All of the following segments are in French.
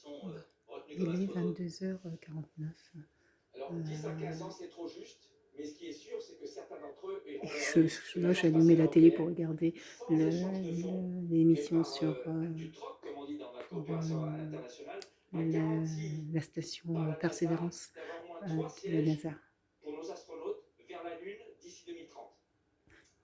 sont retenus comme Il est astronautes. 22h49. Alors, 10 à 15 ans, c'est trop juste, mais ce qui est sûr, c'est que certains d'entre eux iront vers la Je, Lune et là, même j'ai allumé spatiale la télé européenne pour regarder sans échange de fonds, mais l'émission par sur, du troc, comme on dit dans la sur coopération internationale, à la, garantie la par station la NASA Persévérance d'avoir au moins de 3 la sièges NASA. pour nos astronautes vers la Lune d'ici 2030.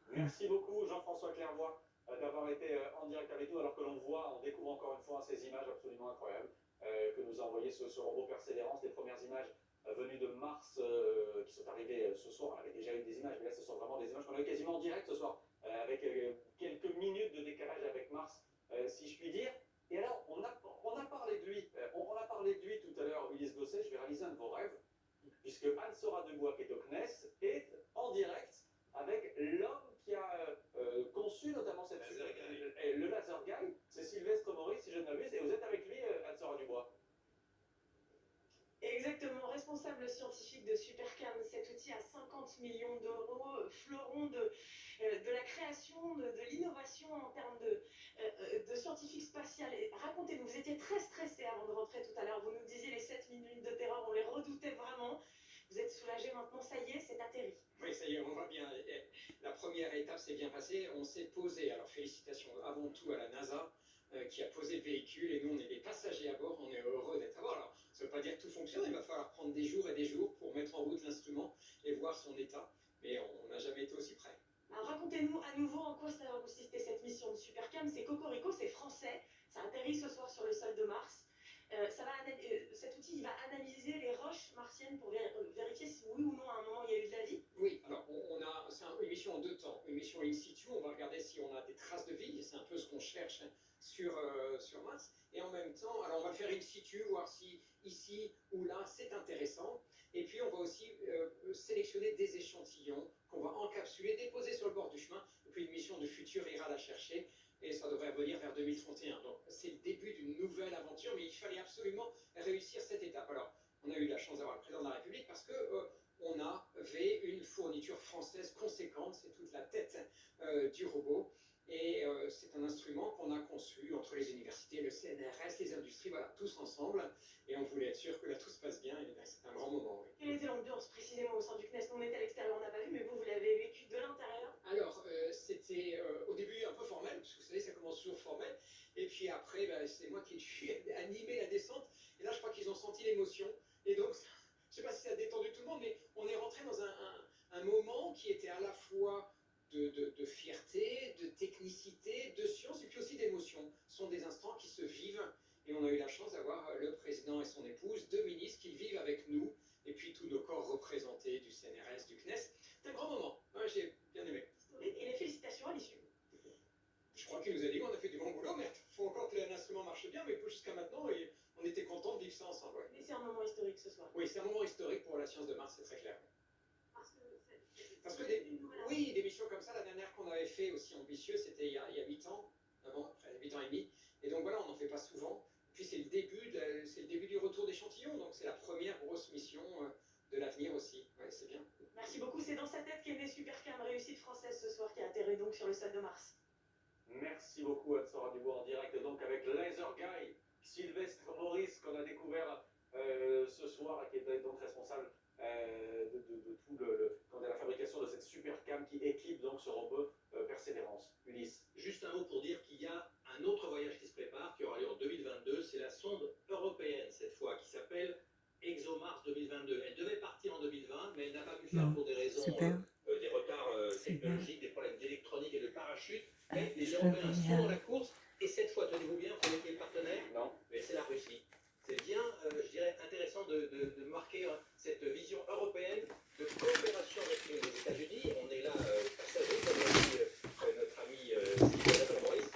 Voilà. Merci beaucoup Jean-François Clairvoy d'avoir été en direct avec nous alors que l'on voit, on découvre encore une fois ces images absolument incroyables que nous a envoyé ce robot Persévérance, les premières images venues de Mars qui sont arrivées ce soir. On avait déjà eu des images, mais là ce sont vraiment des images qu'on a eu quasiment en direct ce soir avec quelques minutes de décalage avec Mars, si je puis dire. Et alors, on a parlé de lui, on a parlé de lui tout à l'heure, Ulysse Gosset, je vais réaliser un de vos rêves, puisque Anne-Sora Dubois, qui est au CNES, est en direct avec l'homme qui a conçu notamment cette le Laser Guy, c'est Sylvestre Maurice, si je ne m'abuse, et vous êtes avec lui, Anne-Sora Dubois. Exactement, responsable scientifique de Supercam, cet outil à 50 millions d'euros, fleuron de la création, de l'innovation en termes de scientifique spatial. Et racontez-nous, vous étiez très stressé avant de rentrer tout à l'heure, vous nous disiez les 7 minutes de terreur, on les redoutait vraiment. Vous êtes soulagé maintenant, ça y est, c'est atterri. Oui, ça y est, on va bien. La première étape s'est bien passée, on s'est posé. Alors félicitations avant tout à la NASA qui a posé le véhicule et nous on est des passagers à bord, on est heureux d'être à bord. Alors ça ne veut pas dire que tout fonctionne, il va falloir prendre des jours et des jours pour mettre en route l'instrument et voir son état, mais on n'a jamais été aussi près. Alors racontez-nous à nouveau en quoi ça va consister cette mission de Supercam, c'est Cocorico, c'est français, ça atterrit ce soir sur le sol de Mars. Cet outil il va analyser les roches martiennes pour vérifier si oui ou non à un moment il y a eu de la vie. Oui, alors c'est une mission en deux temps. Une mission in situ, on va regarder si on a des traces de vie, c'est un peu ce qu'on cherche sur Mars. Et en même temps, alors on va le faire in situ, voir si ici ou là c'est intéressant. Et puis on va aussi sélectionner des échantillons qu'on va encapsuler, déposer sur le bord du chemin. Et puis une mission de futur ira la chercher. Et ça devrait revenir vers 2031. Donc c'est le début d'une nouvelle aventure, mais il fallait absolument réussir cette étape. Alors, on a eu la chance d'avoir le président de la République parce que on avait une fourniture française conséquente, c'est toute la tête du robot. Et c'est un instrument qu'on a conçu entre les universités, le CNRS, les industries, voilà, tous ensemble. Et on voulait être sûr que là tout se passe bien. Et c'est un grand moment. Oui. Quelle était l'ambiance précisément au sein du CNES? On était à l'extérieur, on n'a pas vu, mais vous l'avez vécu de l'intérieur? Alors, c'était au début un peu formel, parce que vous savez, ça commence toujours formel. Et puis après, c'est moi qui ai dû animer la descente. Et là, je crois qu'ils ont senti l'émotion. Et donc, je ne sais pas si ça a détendu tout le monde, mais on est rentré dans un moment qui était à la fois de fierté, de technicité, de science et puis aussi d'émotion. Ce sont des instants qui se vivent. Et on a eu la chance d'avoir le président et son épouse, deux ministres qui vivent avec nous, et puis tous nos corps représentés du CNRS, du CNES. C'est un grand moment. Ouais, j'ai bien aimé. Et les félicitations à l'issue. Je crois qu'il nous a dit qu'on a fait du bon boulot, mais il faut encore que l'instrument marche bien, mais jusqu'à maintenant, on était contents de vivre ça ensemble. Ouais. Et c'est un moment historique ce soir. Oui, c'est un moment historique pour la science de Mars, c'est très clair. Parce que oui, des missions comme ça, la dernière qu'on avait fait aussi ambitieuse, c'était il y a 8 ans, après 8 ans et demi. Et donc voilà, on n'en fait pas souvent. Puis c'est le début du retour d'échantillons, donc c'est la première grosse mission de l'avenir aussi. Ouais, c'est bien. Merci beaucoup, c'est dans sa tête qu'est née Supercam, réussite française ce soir qui a atterri donc sur le sol de Mars. Merci beaucoup Anne-Sora Dubois en direct donc avec Laser Guy, Sylvestre Maurice qu'on a découvert ce soir et qui est donc responsable de tout la fabrication de cette Supercam qui équipe donc ce robot Persévérance. Ulysse. Juste un mot pour dire qu'il y a un autre voyage qui se prépare, qui aura lieu en 2022, c'est la sonde européenne cette fois, qui s'appelle ExoMars 2022. Elle devait partir en 2020, mais elle n'a pas pu faire pour des raisons, des retards technologiques, des problèmes d'électronique et de parachute. Mais les Européens sont dans la course, et cette fois, tenez-vous bien, vous connaissez le partenaire? Non. Mais c'est la Russie. C'est bien, je dirais, intéressant de marquer cette vision européenne de coopération avec les États-Unis. On est là passagers, comme l'a dit notre ami Sylvestre Maurice,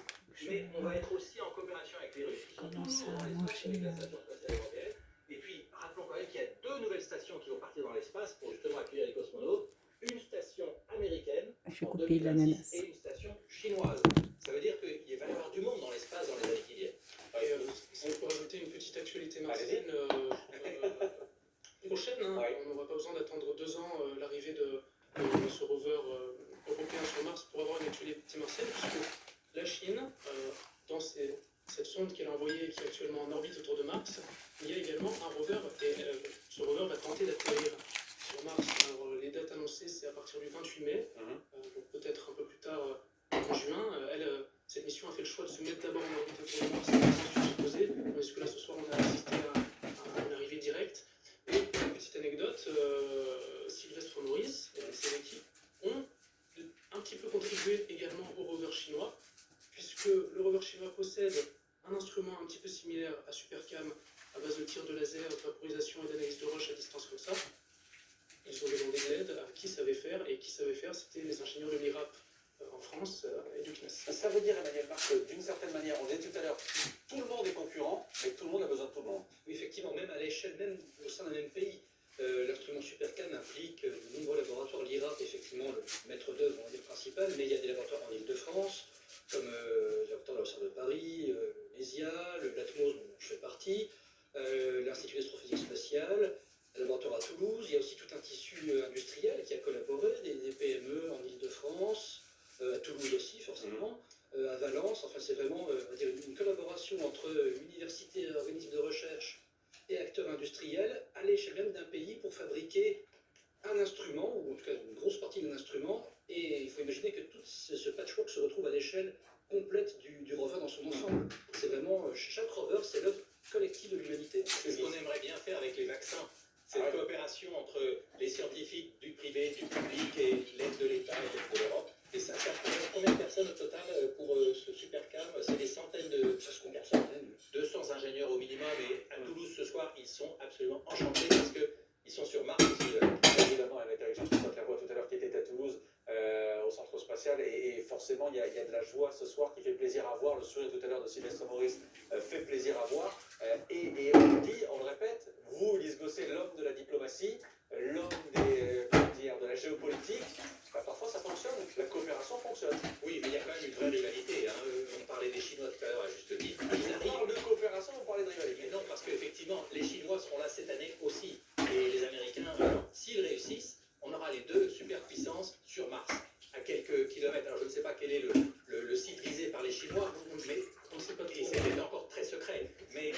mais on va être aussi en coopération avec les Russes qui sont toujours dans l'espace avec la station spatiale européenne. Et puis, rappelons quand même qu'il y a deux nouvelles stations qui vont partir dans l'espace pour justement accueillir les cosmonautes. Une station américaine en 2026 et une station chinoise. Ça veut dire qu'il va y avoir du monde dans l'espace dans les années qui viennent. Si on peut rajouter une petite actualité martienne prochaine, hein, on n'aura pas besoin d'attendre 2 ans l'arrivée de ce rover européen sur Mars pour avoir une actualité martienne, puisque la Chine, dans cette sonde qu'elle a envoyée qui est actuellement en orbite autour de Mars, à Supercam à base de tir de laser, de vaporisation et d'analyse de roche à distance comme ça. Ils ont demandé de l'aide à qui savait faire, et qui savait faire, c'était les ingénieurs de l'IRAP en France et du CNES. Ça veut dire, Emmanuel Marc, que d'une certaine manière, on disait tout à l'heure, tout le monde est concurrent, mais tout le monde a besoin de tout le monde. Oui, effectivement, même à l'échelle, même au sein d'un même pays, l'instrument Supercam implique de nombreux laboratoires. L'IRAP, effectivement, le maître d'œuvre, on va dire, principal, mais il y a des laboratoires en Ile-de-France, comme le laboratoire de l'Observatoire de Paris, l'ESIA, le LATMOS, dont je fais partie, l'Institut d'astrophysique spatiale, le laboratoire à Toulouse. Il y a aussi tout un tissu industriel qui a collaboré, des PME en Ile-de-France, à Toulouse aussi, forcément, à Valence. Enfin, c'est vraiment on va dire une collaboration entre universités, organismes de recherche et acteurs industriels à l'échelle même d'un pays pour fabriquer un instrument, ou en tout cas une grosse partie d'un instrument, et il faut imaginer que tout ce patchwork se retrouve à l'échelle complète du rover dans son ensemble. C'est vraiment, chaque rover, c'est l'œuvre collective de l'humanité. C'est ce qu'on aimerait bien faire avec les vaccins. Cette coopération entre les scientifiques du privé, du public et l'aide de l'État et l'aide de l'Europe. Et ça représente combien de personnes au total pour ce Supercam? C'est des centaines de... Ça se compte en centaines. 200 ingénieurs au minimum, et à Toulouse ce soir, ils sont absolument enchantés parce qu'ils sont sur Mars aussi. Évidemment, avec Alexandre Lavoie tout à l'heure qui était à Toulouse, au centre spatial, et forcément il y a de la joie ce soir qui fait plaisir à voir. Le sourire tout à l'heure de Sylvestre Maurice fait plaisir à voir. Et on le dit, on le répète, vous, Lise Gosset, l'homme de la diplomatie, l'homme de la géopolitique, parfois ça fonctionne, la coopération fonctionne. Oui, mais il y a quand même une vraie rivalité. Hein. On parlait des Chinois tout à l'heure, à juste titre. On parle de coopération, on parlait de rivalité. Mais non, parce qu'effectivement, les Chinois seront là cette année aussi. Et les Américains, alors, s'ils réussissent, on aura les deux superpuissances sur Mars, à quelques kilomètres. Alors je ne sais pas quel est le site visé par les Chinois, mais On ne sait pas trop. et c'est encore très secret. Mais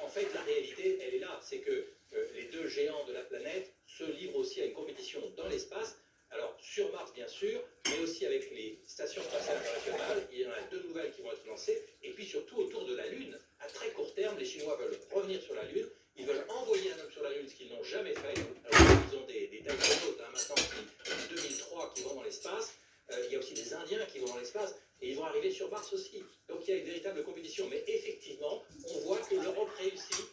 en fait, la réalité, elle est là. C'est que les deux géants de la planète se livrent aussi à une compétition dans l'espace. Alors sur Mars, bien sûr, mais aussi avec les stations spatiales internationales. Il y en a deux nouvelles qui vont être lancées. Et puis surtout autour de la Lune. À très court terme, les Chinois veulent revenir sur la Lune. Ils veulent envoyer un homme sur la Lune, ce qu'ils n'ont jamais fait. Alors, ils ont des astronautes maintenant qui, 2003 qui vont dans l'espace. Il y a aussi des Indiens qui vont dans l'espace. Et ils vont arriver sur Mars aussi. Donc il y a une véritable compétition. Mais effectivement, on voit que l'Europe réussit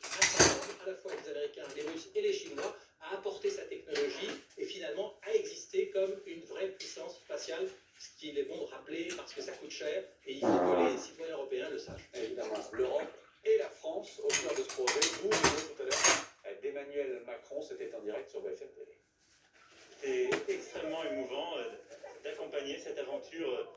à la fois les Américains, les Russes et les Chinois à apporter sa technologie et finalement à exister comme une vraie puissance spatiale. Ce qu'il est bon de rappeler parce que ça coûte cher et il faut que les citoyens européens le sachent. Évidemment, l'Europe et la France au cœur de ce projet. Vous venez tout à l'heure d'Emmanuel Macron, c'était en direct sur BFM TV. C'était extrêmement émouvant d'accompagner cette aventure